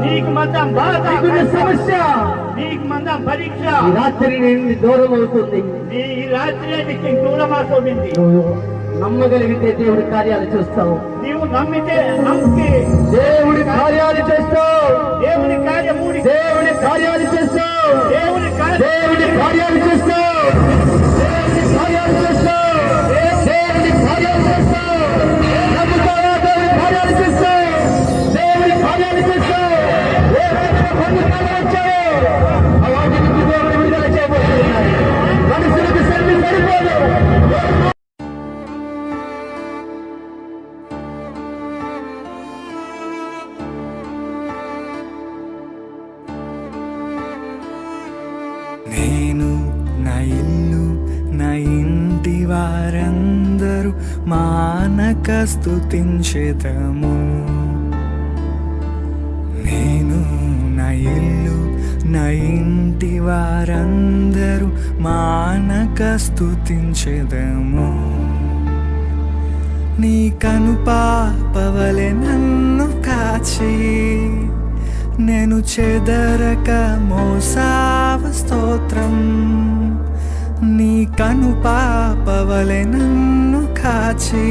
నీకు మందం బాధ, సమస్య, నీకు మందం పరీక్ష. ఈ రాత్రి నేను దూరం అవుతుంది. నీ రాత్రి నీకు దూరం అవుతుంది. నువ్వు నమ్మగలిగితే దేవుడి కార్యాలు చేస్తావు. నీవు నమ్మితే నమ్మి దేవుడి కార్యాలు చేస్తావు. దేవుని కార్యము, దేవుడి కార్యాలు చేస్తావు. దేవుని దేవుడి కార్యాలు చేస్తావు. దేవుడి కార్యాలు చేస్తావు. దేవుడి కార్యాలు చేస్తావు. నమ్ముతావా? దేవుడి కార్యాలు చేస్తావు. దేవుడి కార్యాలు చేస్తావు. ఏవైనా పొందుతావో వచ్చావో ఆ వాటి నుంచి దేవుడు విడుదల చేయబోతున్నాడు. మనుషులకు సర్వి సరిపోదు. నేను, నా ఇల్లు, నా ఇంటి వారందరూ మానక స్తుతించెదము. నేను, నా ఇల్లు, నా ఇంటి వారందరూ మానక స్తుతించెదము. నీ కనుపాపవలె నన్ను కాచి నేను చెదరక మోసావ స్తోత్రం. నీ కనుపాపవలె నన్ను కాచి